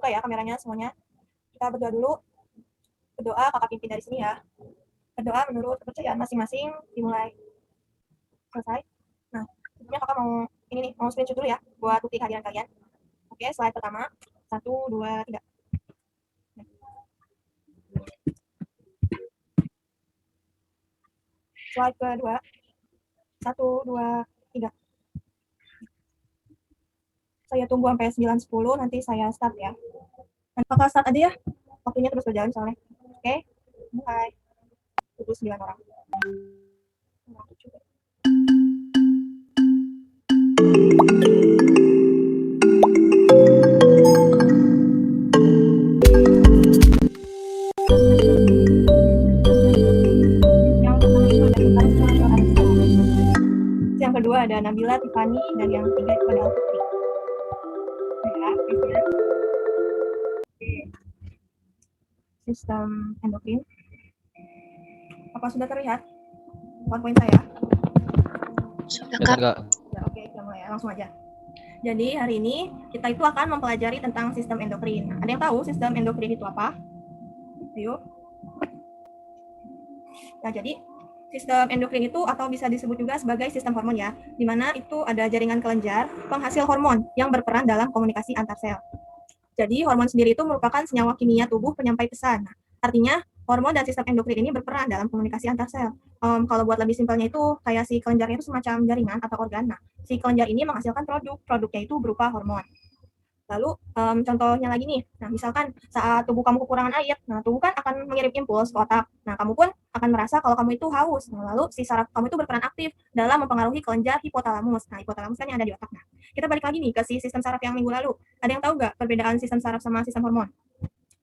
buka ya kameranya semuanya. Kita berdoa dulu. Berdoa kakak pimpin dari sini ya. Berdoa menurut kepercayaan masing-masing dimulai. Selesai. Nah, sebelumnya kakak mau ini nih, mau screenshot dulu ya buat bukti kehadiran kalian. Oke, slide pertama. 1, 2, 3. Slide kedua. 1, 2, 3. Saya tunggu sampai 9, 10, nanti saya start ya. Nanti kakak start aja ya. Waktunya terus berjalan soalnya. Oke, mulai. Tunggu 9 orang. Yang kedua ada Nabila, Tiffany, dan yang ketiga itu ada Alfitri. Sistem endokrin. Apa sudah terlihat PowerPoint saya? Sudah, Kak. Ya, oke, kita mulai ya, langsung aja. Jadi hari ini kita itu akan mempelajari tentang sistem endokrin. Ada yang tahu sistem endokrin itu apa? Ayo. Nah, jadi sistem endokrin itu atau bisa disebut juga sebagai sistem hormon ya, di mana itu ada jaringan kelenjar penghasil hormon yang berperan dalam komunikasi antar sel. Jadi hormon sendiri itu merupakan senyawa kimia tubuh penyampai pesan. Nah, artinya hormon dan sistem endokrin ini berperan dalam komunikasi antar sel. Kalau buat lebih simpelnya itu kayak si kelenjarnya itu semacam jaringan atau organ. Nah, si kelenjar ini menghasilkan produknya itu berupa hormon. Lalu contohnya lagi nih, nah misalkan saat tubuh kamu kekurangan air, nah tubuh kan akan mengirim impuls ke otak. Nah kamu pun akan merasa kalau kamu itu haus. Nah, lalu si saraf kamu itu berperan aktif dalam mempengaruhi kelenjar hipotalamus. Nah hipotalamus kan yang ada di otak. Nah kita balik lagi nih ke si sistem saraf yang minggu lalu. Ada yang tahu nggak perbedaan sistem saraf sama sistem hormon?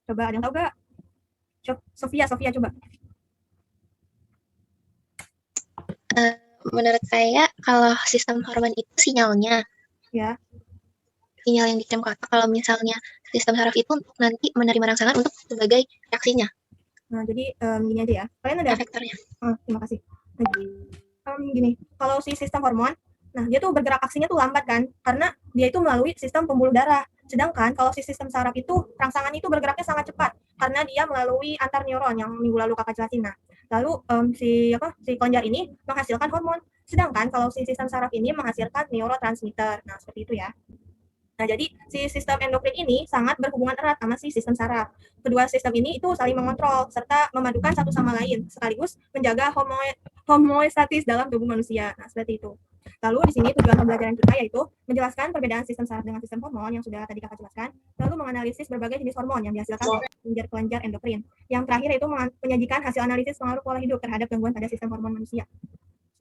Coba ada yang tahu nggak? Sofia coba. Menurut saya kalau sistem hormon itu sinyalnya. Ya. Sinyal yang dikirim ke otak. Kalau misalnya sistem saraf itu untuk nanti menerima rangsangan untuk sebagai reaksinya. Nah, jadi gini aja ya. Kalian ada efektornya. Terima kasih. Gini, kalau si sistem hormon, nah dia tuh bergerak aksinya tuh lambat kan, karena dia itu melalui sistem pembuluh darah. Sedangkan kalau si sistem saraf itu rangsangan itu bergeraknya sangat cepat, karena dia melalui antar neuron yang minggu lalu kakak jelasin. Nah, lalu si kelenjar ini menghasilkan hormon. Sedangkan kalau si sistem saraf ini menghasilkan neurotransmitter. Nah, seperti itu ya. Nah, jadi si sistem endokrin ini sangat berhubungan erat sama si sistem saraf. Kedua sistem ini itu saling mengontrol serta memadukan satu sama lain, sekaligus menjaga homeostatis dalam tubuh manusia. Nah, seperti itu. Lalu di sini tujuan pembelajaran kita yaitu menjelaskan perbedaan sistem saraf dengan sistem hormon yang sudah tadi kakak jelaskan, lalu menganalisis berbagai jenis hormon yang dihasilkan oleh kelenjar endokrin. Yang terakhir yaitu menyajikan hasil analisis pengaruh pola hidup terhadap gangguan pada sistem hormon manusia.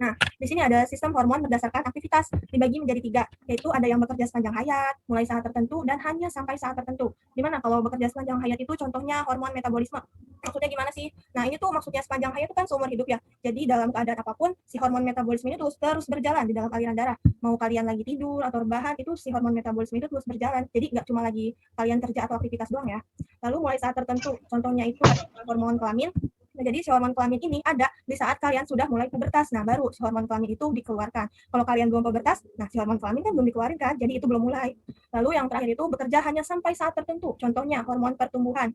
Nah, di sini ada sistem hormon berdasarkan aktivitas, dibagi menjadi 3, yaitu ada yang bekerja sepanjang hayat, mulai saat tertentu, dan hanya sampai saat tertentu. Dimana kalau bekerja sepanjang hayat itu contohnya hormon metabolisme. Maksudnya gimana sih? Nah, ini tuh maksudnya sepanjang hayat itu kan seumur hidup ya. Jadi dalam keadaan apapun, si hormon metabolisme ini terus berjalan di dalam aliran darah. Mau kalian lagi tidur atau rebahan, itu si hormon metabolisme itu terus berjalan. Jadi nggak cuma lagi kalian kerja atau aktivitas doang ya. Lalu mulai saat tertentu, contohnya itu hormon kelamin. Nah, jadi si hormon kelamin ini ada di saat kalian sudah mulai pubertas. Nah, baru si hormon kelamin itu dikeluarkan. Kalau kalian belum pubertas, nah si hormon kelamin kan belum dikeluarin kan, jadi itu belum mulai. Lalu yang terakhir itu bekerja hanya sampai saat tertentu. Contohnya hormon pertumbuhan.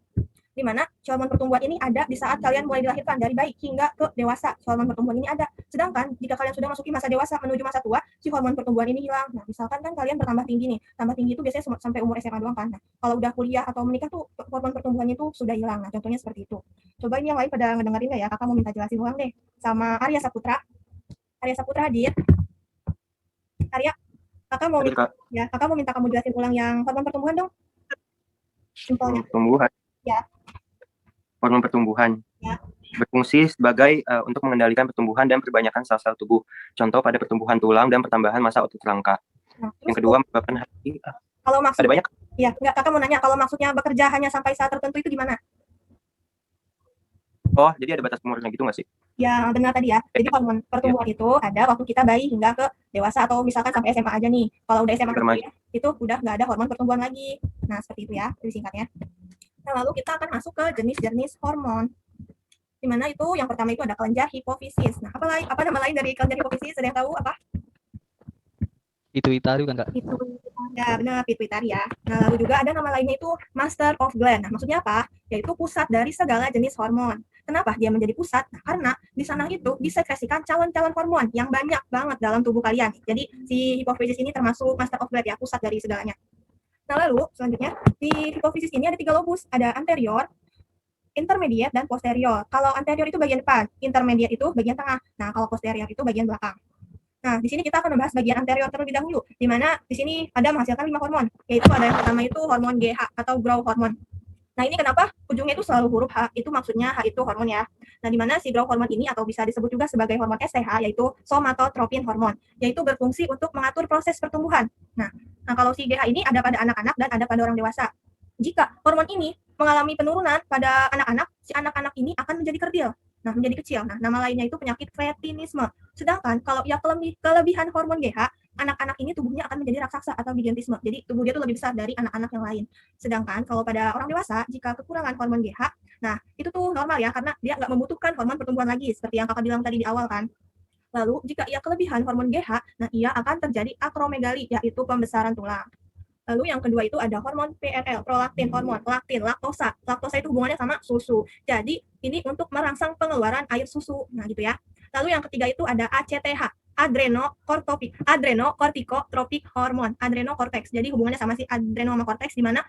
Di mana hormon pertumbuhan ini ada di saat kalian mulai dilahirkan dari bayi hingga ke dewasa. Hormon pertumbuhan ini ada. Sedangkan jika kalian sudah masuki masa dewasa menuju masa tua, si hormon pertumbuhan ini hilang. Nah, misalkan kan kalian bertambah tinggi nih. Tambah tinggi itu biasanya sampai umur SMA doang kan. Nah, kalau udah kuliah atau menikah tuh hormon pertumbuhannya itu sudah hilang. Nah, contohnya seperti itu. Coba ini yang lain pada ngedengerin nggak ya? Kakak mau minta jelasin ulang deh sama Arya Saputra. Arya Saputra hadir. Arya, kakak mau minta kamu jelasin ulang yang hormon pertumbuhan dong. Simpelnya. Pertumbuhan. Ya. Hormon pertumbuhan. Ya. Berfungsi sebagai untuk mengendalikan pertumbuhan dan perbanyakan sel-sel tubuh. Contoh pada pertumbuhan tulang dan pertambahan massa otot rangka. Nah, yang kedua menyebabkan hati. Kalau maksudnya, ada banyak? Ya, enggak, kakak mau nanya kalau maksudnya bekerja hanya sampai saat tertentu itu gimana? Oh, jadi ada batas umurnya gitu nggak sih? Ya, benar tadi ya. Jadi hormon pertumbuhan itu ada waktu kita bayi hingga ke dewasa atau misalkan sampai SMA aja nih. Kalau udah SMA itu udah nggak ada hormon pertumbuhan lagi. Nah, seperti itu ya, lebih singkatnya. Nah, lalu kita akan masuk ke jenis-jenis hormon. Di mana itu yang pertama itu ada kelenjar hipofisis. Nah, apa nama lain dari kelenjar hipofisis? Ada yang tahu apa? Pituitari kan, Kak? Pituitari. Ya, benar, pituitari ya. Nah, lalu juga ada nama lainnya itu master of gland. Nah, maksudnya apa? Yaitu pusat dari segala jenis hormon. Kenapa dia menjadi pusat? Nah, karena di sana itu disekresikan calon-calon hormon yang banyak banget dalam tubuh kalian. Jadi, si hipofisis ini termasuk master of gland ya, pusat dari segalanya. Nah, lalu selanjutnya di hipofisis ini ada 3 lobus, ada anterior, intermediate, dan posterior. Kalau anterior itu bagian depan, intermediate itu bagian tengah. Nah, kalau posterior itu bagian belakang. Nah, di sini kita akan membahas bagian anterior terlebih dahulu, di mana di sini ada menghasilkan 5 hormon, yaitu ada yang pertama itu hormon GH atau growth hormone. Nah, ini kenapa ujungnya itu selalu huruf H, itu maksudnya H itu hormon ya. Nah, di mana si growth hormone ini atau bisa disebut juga sebagai hormon STH, yaitu somatotropin hormone, yaitu berfungsi untuk mengatur proses pertumbuhan. Nah, kalau si GH ini ada pada anak-anak dan ada pada orang dewasa. Jika hormon ini mengalami penurunan pada anak-anak, si anak-anak ini akan menjadi kerdil. Nah, menjadi kecil. Nah, nama lainnya itu penyakit kretinisme. Sedangkan kalau ia kelebihan hormon GH, anak-anak ini tubuhnya akan menjadi raksasa atau gigantisme. Jadi tubuh dia tuh lebih besar dari anak-anak yang lain. Sedangkan kalau pada orang dewasa, jika kekurangan hormon GH, nah itu tuh normal ya, karena dia nggak membutuhkan hormon pertumbuhan lagi, seperti yang kakak bilang tadi di awal kan. Lalu, jika ia kelebihan hormon GH, nah ia akan terjadi akromegali, yaitu pembesaran tulang. Lalu yang kedua itu ada hormon PRL, prolaktin hormon, laktin, laktosa. Laktosa itu hubungannya sama susu. Jadi ini untuk merangsang pengeluaran air susu. Nah gitu ya. Lalu yang ketiga itu ada ACTH, adrenocorticotropic hormon, adrenocortex. Jadi hubungannya sama si adreno sama cortex, di mana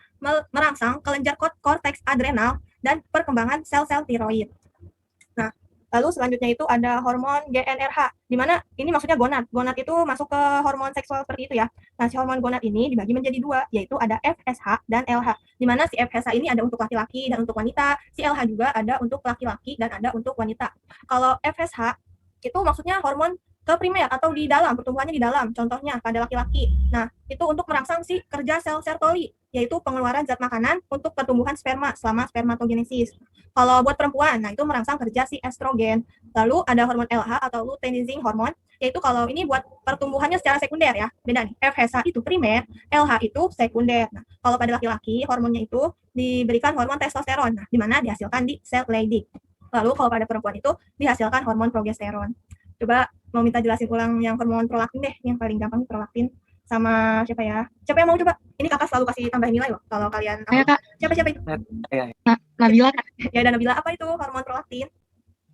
merangsang kelenjar korteks adrenal dan perkembangan sel-sel tiroid. Nah, lalu selanjutnya itu ada hormon GnRH, di mana ini maksudnya gonad. Gonad itu masuk ke hormon seksual seperti itu ya. Nah, si hormon gonad ini dibagi menjadi 2, yaitu ada FSH dan LH. Di mana si FSH ini ada untuk laki-laki dan untuk wanita, si LH juga ada untuk laki-laki dan ada untuk wanita. Kalau FSH itu maksudnya hormon ke primer atau di dalam, pertumbuhannya di dalam, contohnya pada laki-laki. Nah, itu untuk merangsang si kerja sel Sertoli, yaitu pengeluaran zat makanan untuk pertumbuhan sperma selama spermatogenesis. Kalau buat perempuan, nah itu merangsang kerja si estrogen. Lalu ada hormon LH atau luteinizing hormon, yaitu kalau ini buat pertumbuhannya secara sekunder ya. Beda nih, FSH itu primer, LH itu sekunder. Nah, kalau pada laki-laki, hormonnya itu diberikan hormon testosteron, nah, di mana dihasilkan di sel Leydig. Lalu kalau pada perempuan itu dihasilkan hormon progesteron. Coba mau minta jelasin ulang yang hormon prolaktin deh, yang paling gampang prolaktin. Sama siapa ya? Siapa yang mau coba? Ini kakak selalu kasih tambahin nilai loh kalau kalian. Kak. Siapa itu? Nabila, Kak. Ya, dan Nabila, apa itu hormon prolaktin?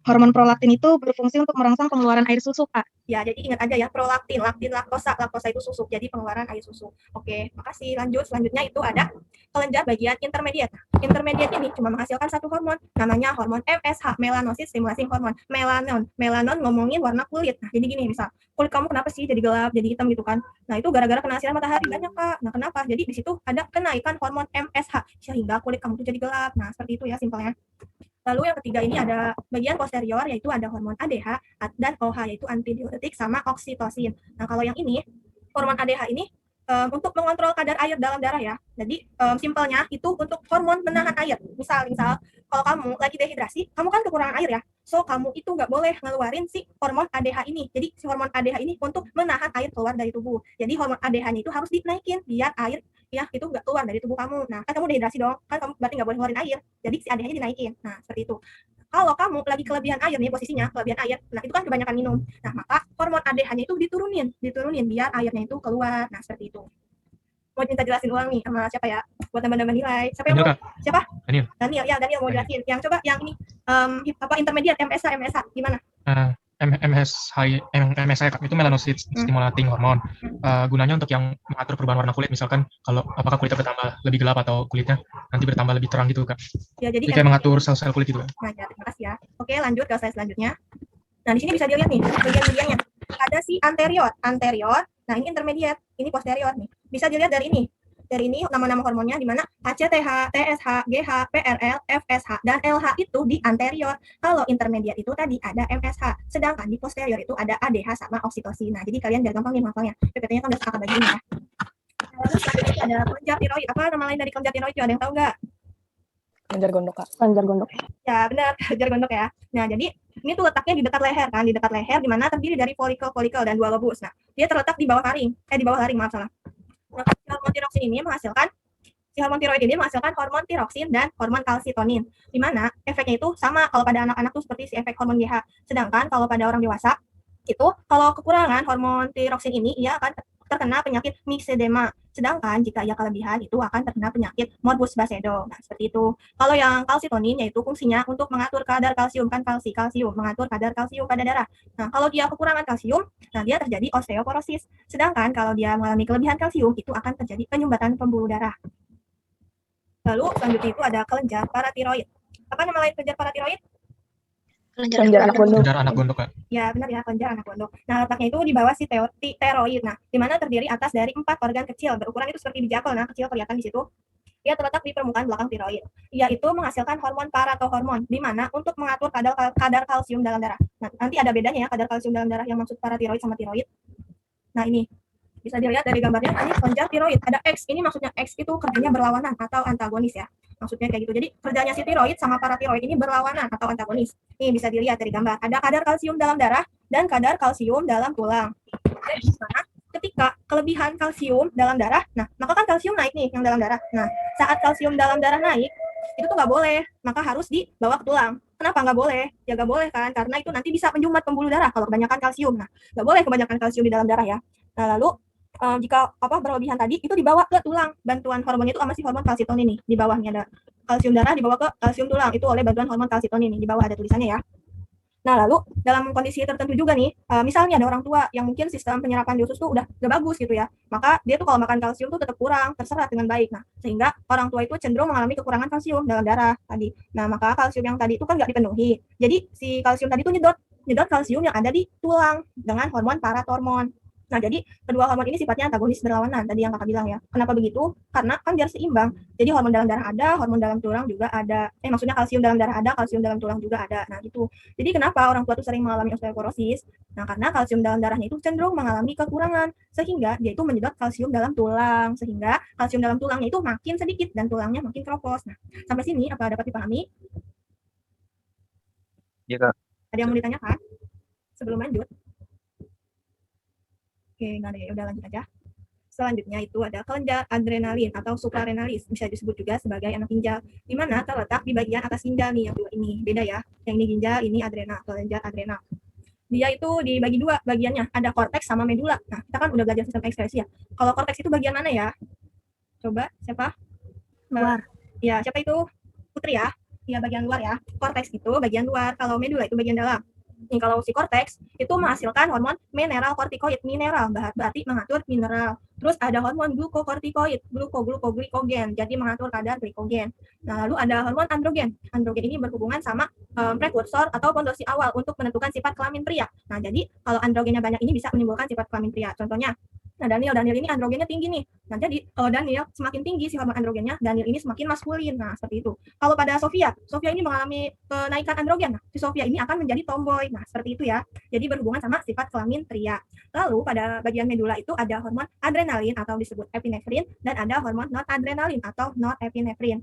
Hormon prolaktin itu berfungsi untuk merangsang pengeluaran air susu, Kak. Ya, jadi ingat aja ya, prolaktin, laktin, laktosa. Laktosa itu susu, jadi pengeluaran air susu. Oke, makasih. Lanjut, selanjutnya itu ada kelenjar bagian intermediate. Intermediate ini cuma menghasilkan satu hormon, namanya hormon MSH, melanosis stimulating hormon. Melanon ngomongin warna kulit. Nah, jadi gini, misal, kulit kamu kenapa sih jadi gelap, jadi hitam gitu kan? Nah, itu gara-gara kena sinar matahari banyak, Kak. Nah, kenapa? Jadi di situ ada kenaikan hormon MSH, sehingga kulit kamu tuh jadi gelap. Nah, seperti itu ya simpelnya. Lalu yang ketiga ini ada bagian posterior, yaitu ada hormon ADH dan OH, yaitu antidiuretik sama oksitosin. Nah, kalau yang ini, hormon ADH ini untuk mengontrol kadar air dalam darah ya. Jadi simpelnya itu untuk hormon menahan air. Misal kalau kamu lagi dehidrasi, kamu kan kekurangan air ya. So kamu itu nggak boleh ngeluarin si hormon ADH ini. Jadi si hormon ADH ini untuk menahan air keluar dari tubuh. Jadi hormon ADH-nya itu harus dinaikin biar air ya itu nggak keluar dari tubuh kamu. Nah, kan kamu dehidrasi dong, kan kamu berarti nggak boleh ngeluarin air. Jadi si ADH-nya dinaikin. Nah, seperti itu. Kalau kamu lagi kelebihan air nih, posisinya kelebihan air, nah itu kan kebanyakan minum. Nah, maka hormon ADH-nya itu diturunin biar airnya itu keluar. Nah, seperti itu. Mau minta jelasin ulang nih sama siapa ya? Buat nambah-nambah nilai. Siapa yang mau? Siapa? Daniel mau jelasin. Yang coba yang ini intermediate MSH gimana? MSH itu melanocyte stimulating hormone. Gunanya untuk yang mengatur perubahan warna kulit, misalkan kalau apakah kulitnya bertambah lebih gelap atau kulitnya nanti bertambah lebih terang gitu, Kak. Ya, jadi kayak mengatur sel-sel kulit gitu. Nah, ya, terima kasih ya. Oke, lanjut ke slide selanjutnya. Nah, di sini bisa dilihat nih bagian-bagiannya. Ada si anterior. Nah, ini intermediate, ini posterior nih. Bisa dilihat dari ini. Dari ini nama-nama hormonnya di mana ACTH, TSH, GH, PRL, FSH, dan LH itu di anterior. Kalau intermediate itu tadi ada MSH. Sedangkan di posterior itu ada ADH sama oksitosin. Nah, jadi kalian biar gampang nih menghafalnya. PPT-nya kan udah kakak bagi ini ya. Lalu selanjutnya ada kelenjar tiroid. Apa nama lain dari kelenjar tiroid? Ada yang tahu nggak? Kelenjar gondok, Kak. Kelenjar gondok. Ya, benar, kelenjar gondok ya. Nah, jadi ini tuh letaknya di dekat leher kan, di dekat leher di mana terdiri dari folikel dan 2 lobus. Nah, dia terletak di bawah laring. Maaf salah. Nah, hormon tiroksin ini menghasilkan hormon tiroksin dan hormon kalsitonin, di mana efeknya itu sama kalau pada anak-anak tuh seperti si efek hormon GH. Sedangkan kalau pada orang dewasa itu kalau kekurangan hormon tiroksin ini ia akan terkena penyakit myxedema. Sedangkan jika ia kelebihan itu akan terkena penyakit morbus Basedow. Nah, seperti itu. Kalau yang kalsitonin yaitu fungsinya untuk mengatur kadar kalsium, kan kalsium, mengatur kadar kalsium pada darah. Nah, kalau dia kekurangan kalsium, nah dia terjadi osteoporosis. Sedangkan kalau dia mengalami kelebihan kalsium, itu akan terjadi penyumbatan pembuluh darah. Lalu selanjutnya itu ada kelenjar paratiroid. Apa nama lain kelenjar paratiroid? Kelenjar anak gondok. Kelenjar anak gondok, Kak. Ya, benar ya, kelenjar anak gondok. Nah, letaknya itu di bawah si tiroid. Nah, di mana terdiri atas dari 4 organ kecil berukuran itu seperti biji apel. Nah, kecil kelihatan di situ. Ia terletak di permukaan belakang tiroid. Yaitu menghasilkan hormon paratohormon, di mana untuk mengatur kadar kalsium dalam darah. Nah, nanti ada bedanya ya kadar kalsium dalam darah yang maksud paratiroid sama tiroid. Nah, ini bisa dilihat dari gambarnya, ini kelenjar tiroid. Ada X, ini maksudnya X itu kerjanya berlawanan atau antagonis ya. Maksudnya kayak gitu. Jadi kerjanya si tiroid sama paratiroid ini berlawanan atau antagonis. Ini bisa dilihat dari gambar. Ada kadar kalsium dalam darah dan kadar kalsium dalam tulang. Jadi ketika kelebihan kalsium dalam darah, nah maka kan kalsium naik nih yang dalam darah. Nah saat kalsium dalam darah naik, itu tuh nggak boleh, maka harus dibawa ke tulang. Kenapa nggak boleh? Ya nggak boleh kan, karena itu nanti bisa menyumbat pembuluh darah kalau kebanyakan kalsium. Nah nggak boleh kebanyakan kalsium di dalam darah ya. Nah lalu jika berlebihan tadi itu dibawa ke tulang, bantuan hormon itu sama si hormon kalsitonin nih, di bawahnya ada kalsium darah dibawa ke kalsium tulang, itu oleh bantuan hormon kalsitonin nih, di bawah ada tulisannya ya. Nah lalu dalam kondisi tertentu juga nih, misalnya ada orang tua yang mungkin sistem penyerapan di usus tuh udah gak bagus gitu ya, maka dia tuh kalau makan kalsium tuh tetap kurang, terserap dengan baik. Nah sehingga orang tua itu cenderung mengalami kekurangan kalsium dalam darah tadi. Nah maka kalsium yang tadi itu kan gak dipenuhi, jadi si kalsium tadi tuh nyedot kalsium yang ada di tulang dengan hormon paratormon. Nah, jadi kedua hormon ini sifatnya antagonis berlawanan, tadi yang kakak bilang ya. Kenapa begitu? Karena kan biar seimbang. Jadi hormon dalam darah ada, hormon dalam tulang juga ada. Maksudnya kalsium dalam darah ada, kalsium dalam tulang juga ada. Nah, gitu. Jadi kenapa orang tua tuh sering mengalami osteoporosis? Nah, karena kalsium dalam darahnya itu cenderung mengalami kekurangan, sehingga dia itu menyedot kalsium dalam tulang, sehingga kalsium dalam tulangnya itu makin sedikit dan tulangnya makin keropos. Nah, sampai sini apa dapat dipahami? Iya, Kak. Ada yang mau ditanyakan? Sebelum lanjut? Oke, nggak ada ya, udah lanjut aja. Selanjutnya itu ada kelenjar adrenalin atau suprarenalis, bisa disebut juga sebagai anak ginjal, di mana terletak di bagian atas ginjal nih, yang dua ini beda ya. Yang ini ginjal, ini adrenal, kelenjar adrenal. Dia itu dibagi dua bagiannya, ada korteks sama medula. Nah, kita kan udah belajar sistem ekskresi ya. Kalau korteks itu bagian mana ya? Coba, siapa? Luar. Ya, siapa itu? Putri ya? Ya, bagian luar ya. Korteks itu bagian luar, kalau medula itu bagian dalam. Nih, kalau si korteks itu menghasilkan hormon mineral kortikoid, mineral berarti mengatur mineral. Terus ada hormon glukokortikoid, glikogen, jadi mengatur kadar glikogen. Nah, lalu ada hormon androgen. Androgen ini berhubungan sama prekursor atau pondasi awal untuk menentukan sifat kelamin pria. Nah, jadi kalau androgennya banyak ini bisa menimbulkan sifat kelamin pria. Contohnya, nah Daniel ini androgennya tinggi nih. Nah, jadi kalau Daniel semakin tinggi si hormon androgennya, Daniel ini semakin maskulin. Nah, seperti itu. Kalau pada Sofia ini mengalami kenaikan androgen. Nah, si Sofia ini akan menjadi tomboy. Nah, seperti itu ya. Jadi berhubungan sama sifat kelamin pria. Lalu pada bagian medula itu ada hormon adrenalin atau disebut epinefrin dan ada hormon noradrenalin atau norepinefrin,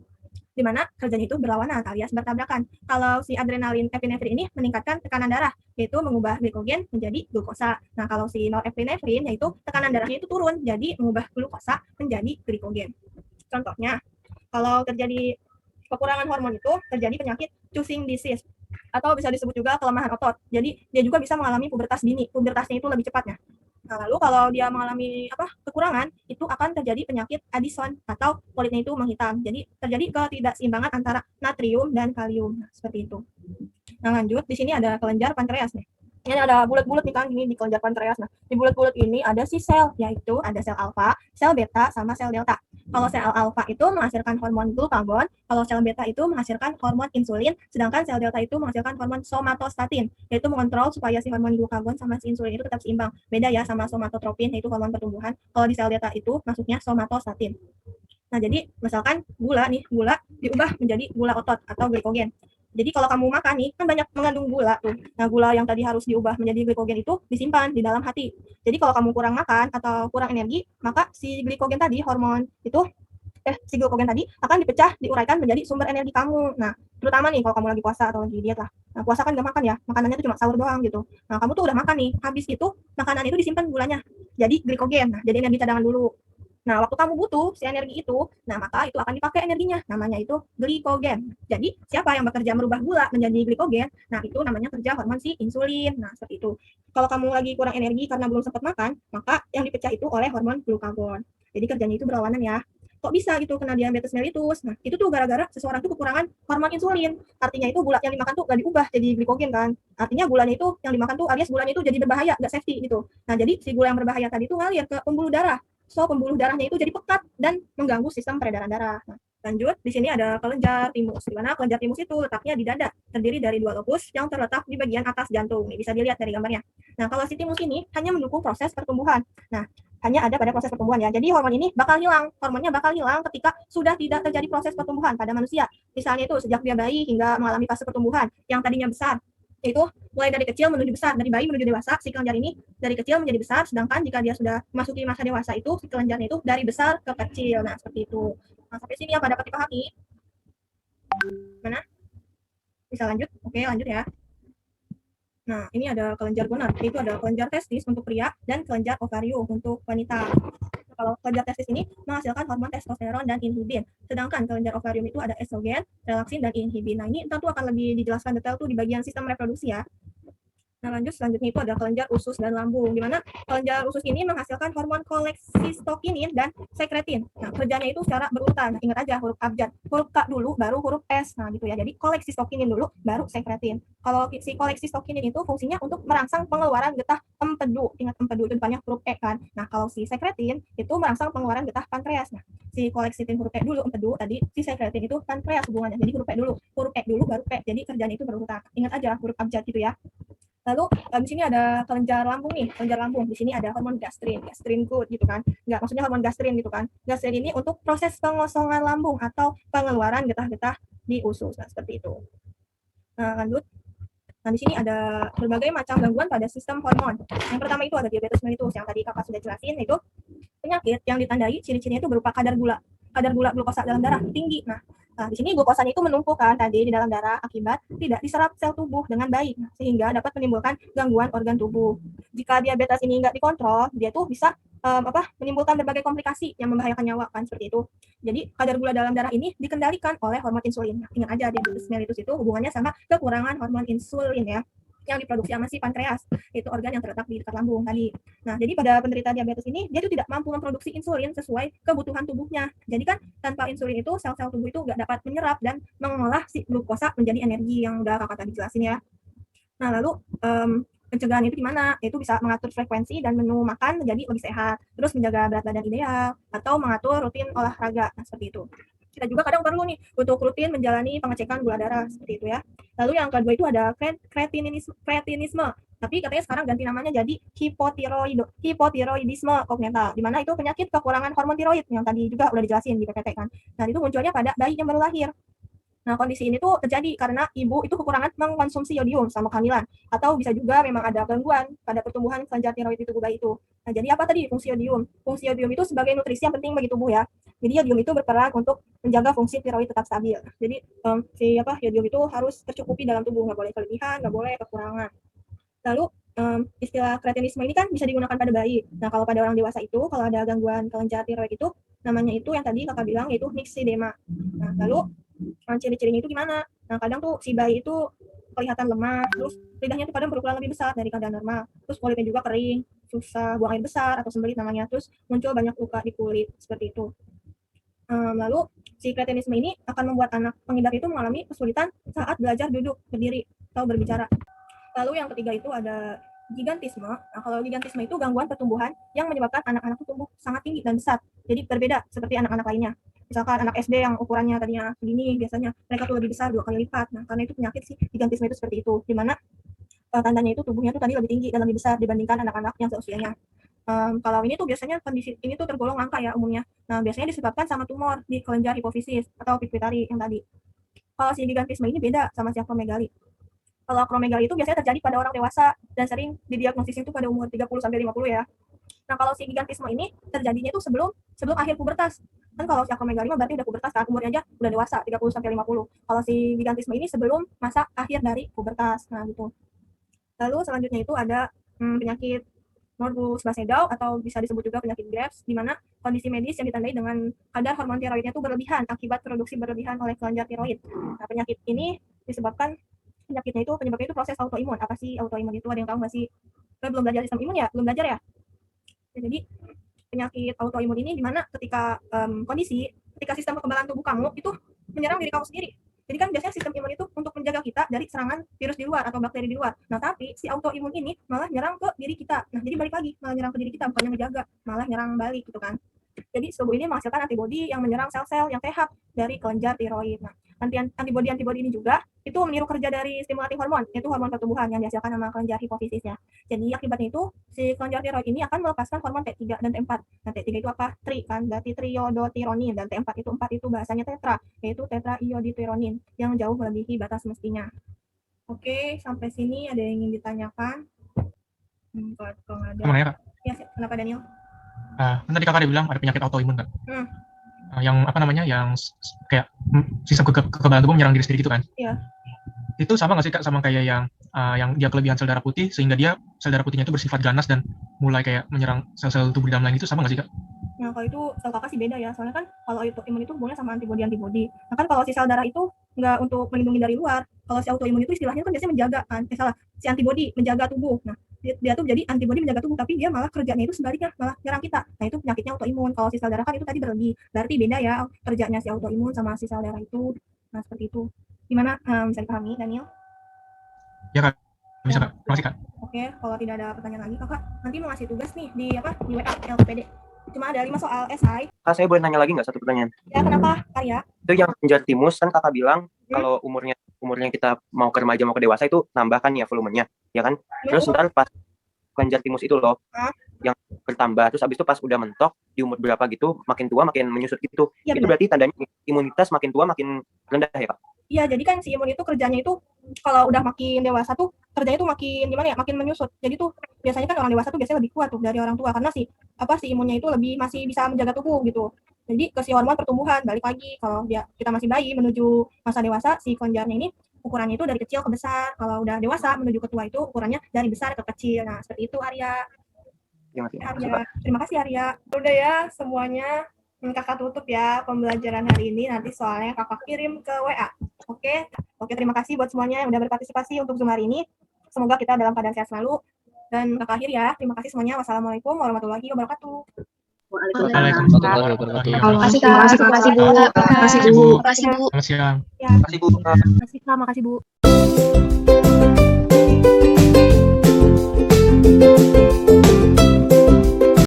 di mana kerjanya itu berlawanan alias bertabrakan. Kalau si adrenalin epinefrin ini meningkatkan tekanan darah, yaitu mengubah glikogen menjadi glukosa. Nah, kalau si norepinefrin yaitu tekanan darahnya itu turun, jadi mengubah glukosa menjadi glikogen. Contohnya, kalau terjadi kekurangan hormon itu terjadi penyakit Cushing disease atau bisa disebut juga kelemahan otot. Jadi dia juga bisa mengalami pubertas dini. Pubertasnya itu lebih cepatnya. Nah, lalu kalau dia mengalami kekurangan, itu akan terjadi penyakit Addison atau kulitnya itu menghitam. Jadi terjadi ketidakseimbangan antara natrium dan kalium. Nah, seperti itu. Nah, lanjut di sini ada kelenjar pankreas nih. Ini ada bulat-bulat nih kan, ini di kelenjar pankreas. Nah, di bulat-bulat ini ada si sel, yaitu ada sel alfa, sel beta, sama sel delta. Kalau sel alfa itu menghasilkan hormon glukagon, kalau sel beta itu menghasilkan hormon insulin, sedangkan sel delta itu menghasilkan hormon somatostatin, yaitu mengontrol supaya si hormon glukagon sama si insulin itu tetap seimbang. Beda ya sama somatotropin, yaitu hormon pertumbuhan. Kalau di sel delta itu masuknya somatostatin. Nah, jadi misalkan gula diubah menjadi gula otot atau glikogen. Jadi kalau kamu makan nih, kan banyak mengandung gula tuh. Nah, gula yang tadi harus diubah menjadi glikogen itu disimpan di dalam hati. Jadi kalau kamu kurang makan atau kurang energi, maka si glikogen tadi, hormon itu, si glikogen tadi akan dipecah, diuraikan menjadi sumber energi kamu. Nah, terutama nih kalau kamu lagi puasa atau lagi diet lah. Nah, puasa kan gak makan ya, makanannya tuh cuma sahur doang gitu. Nah, kamu tuh udah makan nih, habis itu makanan itu disimpan gulanya. Jadi glikogen, nah jadi energi cadangan dulu. Nah, waktu kamu butuh si energi itu, nah maka itu akan dipakai energinya, namanya itu glikogen. Jadi, siapa yang bekerja merubah gula menjadi glikogen? Nah, itu namanya kerja hormon si insulin. Nah, seperti itu. Kalau kamu lagi kurang energi karena belum sempat makan, maka yang dipecah itu oleh hormon glukagon. Jadi kerjanya itu berlawanan ya. Kok bisa gitu kena diabetes mellitus? Nah, itu tuh gara-gara seseorang tuh kekurangan hormon insulin. Artinya itu gula yang dimakan tuh gak diubah jadi glikogen kan. Artinya gulanya itu yang dimakan tuh alias gulanya itu jadi berbahaya, gak safety gitu. Nah, jadi si gula yang berbahaya tadi itu ngalir ke pembuluh darah. So, pembuluh darahnya itu jadi pekat dan mengganggu sistem peredaran darah. Nah, lanjut, di sini ada kelenjar timus. Di mana kelenjar timus itu letaknya di dada, terdiri dari 2 lobus yang terletak di bagian atas jantung. Nih, bisa dilihat dari gambarnya. Nah, kalau si timus ini hanya mendukung proses pertumbuhan. Nah, hanya ada pada proses pertumbuhan ya. Jadi hormon ini bakal hilang. Hormonnya bakal hilang ketika sudah tidak terjadi proses pertumbuhan pada manusia. Misalnya itu sejak dia bayi hingga mengalami fase pertumbuhan yang tadinya besar. Itu mulai dari kecil menuju besar, dari bayi menuju dewasa, si kelenjar ini dari kecil menjadi besar, sedangkan jika dia sudah memasuki masa dewasa itu, si kelenjarnya itu dari besar ke kecil. Nah, seperti itu. Nah, sampai sini apa dapat dipahami? Mana? Bisa lanjut? Oke, lanjut ya. Nah, ini ada kelenjar gonar, yaitu ada kelenjar testis untuk pria dan kelenjar ovarium untuk wanita. Nah, kalau kelenjar testis ini menghasilkan hormon testosteron dan inhibin, sedangkan kelenjar ovarium itu ada estrogen, relaksin, dan inhibin. Nah, ini tentu akan lebih dijelaskan detail tuh di bagian sistem reproduksi ya. Nah, lanjut selanjutnya itu ada kelenjar usus dan lambung, di mana kelenjar usus ini menghasilkan hormon kolesistokinin dan sekretin. Nah, kerjanya itu secara berurutan. Nah, ingat aja huruf abjad. Huruf K dulu, baru huruf S. Nah, gitu ya. Jadi, kolesistokinin dulu, baru sekretin. Kalau si kolesistokinin itu fungsinya untuk merangsang pengeluaran getah empedu. Ingat empedu itu depannya huruf E kan. Nah, kalau si sekretin itu merangsang pengeluaran getah pankreas. Nah, si koleksitin huruf E dulu, empedu, tadi si sekretin itu pankreas hubungannya. Jadi huruf E dulu, baru P. Jadi kerjanya itu berurutan. Ingat aja huruf abjad gitu ya. Lalu di sini ada kelenjar lambung nih, kelenjar lambung. Di sini ada hormon gastrin good gitu kan. Enggak, maksudnya hormon gastrin gitu kan. Gastrin ini untuk proses pengosongan lambung atau pengeluaran getah-getah di usus. Nah, seperti itu. Nah, lanjut. Nah, di sini ada berbagai macam gangguan pada sistem hormon. Yang pertama itu ada diabetes mellitus yang tadi Kakak sudah jelasin, itu penyakit yang ditandai ciri-cirinya itu berupa kadar gula glukosa dalam darah tinggi. Nah, di sini glukosanya itu menumpuk kan tadi di dalam darah akibat tidak diserap sel tubuh dengan baik, sehingga dapat menimbulkan gangguan organ tubuh. Jika diabetes ini nggak dikontrol, dia tuh bisa menimbulkan berbagai komplikasi yang membahayakan nyawa kan seperti itu. Jadi kadar gula dalam darah ini dikendalikan oleh hormon insulin. Nah, ingat aja diabetes mellitus itu hubungannya sama kekurangan hormon insulin ya yang diproduksi sama si pankreas, itu organ yang terletak di dekat lambung tadi. Nah, jadi pada penderita diabetes ini dia tuh tidak mampu memproduksi insulin sesuai kebutuhan tubuhnya. Jadi kan tanpa insulin itu sel-sel tubuh itu nggak dapat menyerap dan mengolah si glukosa menjadi energi yang udah kakak tadi jelasin ya. Nah, lalu pencegahan itu gimana? Itu bisa mengatur frekuensi dan menu makan menjadi lebih sehat, terus menjaga berat badan ideal, atau mengatur rutin olahraga. Nah, seperti itu. Kita juga kadang perlu nih untuk rutin menjalani pengecekan gula darah seperti itu ya. Lalu yang kedua itu ada kretinisme. Tapi katanya sekarang ganti namanya jadi hipotiroidisme kongenital, di mana itu penyakit kekurangan hormon tiroid yang tadi juga udah dijelasin di PPT kan. Nah, itu munculnya pada bayi yang baru lahir. Nah, kondisi ini tuh terjadi karena ibu itu kekurangan mengkonsumsi yodium sama kehamilan, atau bisa juga memang ada gangguan pada pertumbuhan kelenjar tiroid di tubuh bayi itu. Nah, jadi apa tadi fungsi yodium? Fungsi yodium itu sebagai nutrisi yang penting bagi tubuh ya. Jadi yodium itu berperan untuk menjaga fungsi tiroid tetap stabil. Jadi yodium itu harus tercukupi dalam tubuh, nggak boleh kelebihan, nggak boleh kekurangan. Lalu istilah kretinisme ini kan bisa digunakan pada bayi. Nah, kalau pada orang dewasa itu kalau ada gangguan kelenjar tiroid itu namanya itu yang tadi kakak bilang yaitu myxedema. Nah, lalu ciri-cirinya itu gimana? Nah, kadang tuh si bayi itu kelihatan lemah, terus lidahnya tuh kadang berukuran lebih besar dari keadaan normal, terus kulitnya juga kering, susah buang air besar atau sembelit namanya, terus muncul banyak luka di kulit seperti itu. Lalu si kretinisme ini akan membuat anak pengidap itu mengalami kesulitan saat belajar duduk, berdiri, atau berbicara. Lalu yang ketiga itu ada gigantisme. Nah, kalau gigantisme itu gangguan pertumbuhan yang menyebabkan anak-anak itu tumbuh sangat tinggi dan besar. Jadi berbeda seperti anak-anak lainnya. Misalkan anak SD yang ukurannya tadinya segini, biasanya mereka tuh lebih besar 2 kali lipat. Nah, karena itu penyakit sih gigantisme itu seperti itu, di mana tandanya itu tubuhnya tuh tadi lebih tinggi dan lebih besar dibandingkan anak-anak yang seusianya. Kalau ini tuh biasanya kondisi ini tuh tergolong langka ya umumnya. Nah, biasanya disebabkan sama tumor di kelenjar hipofisis atau pituitari yang tadi. Kalau si gigantisme ini beda sama si akromegali. Kalau akromegali itu biasanya terjadi pada orang dewasa dan sering didiagnosis itu pada umur 30-50 ya. Nah, kalau si gigantisme ini terjadinya itu sebelum akhir pubertas. Kan kalau si akromegali berarti udah pubertas kan, umurnya aja udah dewasa 30-50. Kalau si gigantisme ini sebelum masa akhir dari pubertas. Nah, gitu. Lalu selanjutnya itu ada penyakit morbus Basedow atau bisa disebut juga penyakit Graves, di mana kondisi medis yang ditandai dengan kadar hormon tiroidnya itu berlebihan akibat produksi berlebihan oleh kelenjar tiroid. Nah, penyakit ini disebabkan penyebabnya itu proses autoimun. Apa sih autoimun itu? Ada yang tahu nggak sih? Belum belajar sistem imun ya? Belum belajar ya? Jadi penyakit autoimun ini di mana ketika sistem kekebalan tubuh kamu itu menyerang diri kamu sendiri. Jadi kan biasanya sistem imun itu untuk menjaga kita dari serangan virus di luar atau bakteri di luar. Nah, tapi si autoimun ini malah nyerang ke diri kita. Nah, jadi balik lagi, malah nyerang ke diri kita, bukannya menjaga, malah nyerang balik gitu kan. Jadi tubuh ini menghasilkan antibodi yang menyerang sel-sel yang sehat dari kelenjar tiroid. Nah, antibodi ini juga itu meniru kerja dari stimulating hormon, yaitu hormon pertumbuhan yang dihasilkan sama kelenjar hipofisisnya. Jadi akibatnya itu si kelenjar tiroid ini akan melepaskan hormon T3 dan T4. Nah, T3 itu apa? Tri kan, berarti triiodothyronin, dan T4 itu bahasanya tetra, yaitu tetraiodothyronin yang jauh melebihi batas mestinya. Oke, sampai sini ada yang ingin ditanyakan? Kalau nggak ada. Mau nanya, Kak? Ya, kenapa Daniel? Kan tadi kakak ada bilang ada penyakit autoimun kan? Yang yang kayak sistem kekebalan tubuh menyerang diri sendiri gitu kan? Iya. Itu sama nggak sih Kak sama kayak yang dia kelebihan sel darah putih sehingga dia sel darah putihnya itu bersifat ganas dan mulai kayak menyerang sel-sel tubuh di dalam lain, itu sama nggak sih Kak? Nah, kalau itu sel kakak sih beda ya, soalnya kan kalau autoimun itu hubungannya sama antibodi. Nah, kan kalau si sel darah itu nggak untuk melindungi dari luar, kalau si autoimun itu istilahnya kan biasanya menjaga kan, si antibodi menjaga tubuh. Nah, dia tuh jadi antibodi menjaga tubuh, tapi dia malah kerjanya itu sebaliknya, malah nyerang kita. Nah, itu penyakitnya autoimun. Kalau si sel darah kan itu tadi berlebih, berarti beda ya kerjanya si autoimun sama si sel darah itu. Nah, seperti itu. Gimana bisa dipahami, Daniel? Ya Kak, bisa Kak. Terima kasih Kak. Oke, kalau tidak ada pertanyaan lagi, kakak nanti mau ngasih tugas nih di WA LPD. Cuma ada 5 soal esai. Kak, saya boleh nanya lagi nggak satu pertanyaan? Ya, kenapa, Arya? Itu yang kelenjar timus kan kakak bilang kalau umurnya kita mau ke remaja mau ke dewasa itu tambahkan ya volumenya, ya kan? Terus ntar pas kelenjar timus itu loh yang bertambah, terus abis itu pas udah mentok di umur berapa gitu, makin tua makin menyusut gitu. Ya, itu berarti tandanya imunitas makin tua makin rendah ya Kak? Iya, jadi kan si imun itu kerjanya itu kalau udah makin dewasa tuh kerjanya tuh makin gimana ya, makin menyusut. Jadi tuh biasanya kan orang dewasa tuh biasanya lebih kuat tuh dari orang tua karena si imunnya itu masih bisa menjaga tubuh gitu. Jadi ke si hormon pertumbuhan balik lagi, kalau kita masih bayi menuju masa dewasa, si kelenjarnya ini ukurannya itu dari kecil ke besar. Kalau udah dewasa menuju ke tua itu ukurannya dari besar ke kecil. Nah, seperti itu Arya. Terima kasih Arya. Udah ya semuanya. Kakak tutup ya pembelajaran hari ini, nanti soalnya kakak kirim ke WA. Oke, terima kasih buat semuanya yang udah berpartisipasi untuk Zoom hari ini. Semoga kita dalam keadaan sehat selalu. Dan kakak akhir ya, terima kasih semuanya. Wassalamualaikum warahmatullahi wabarakatuh. Waalaikumsalam warahmatullahi wabarakatuh. Terima kasih Bu. Selamat siang. Terima kasih Bu.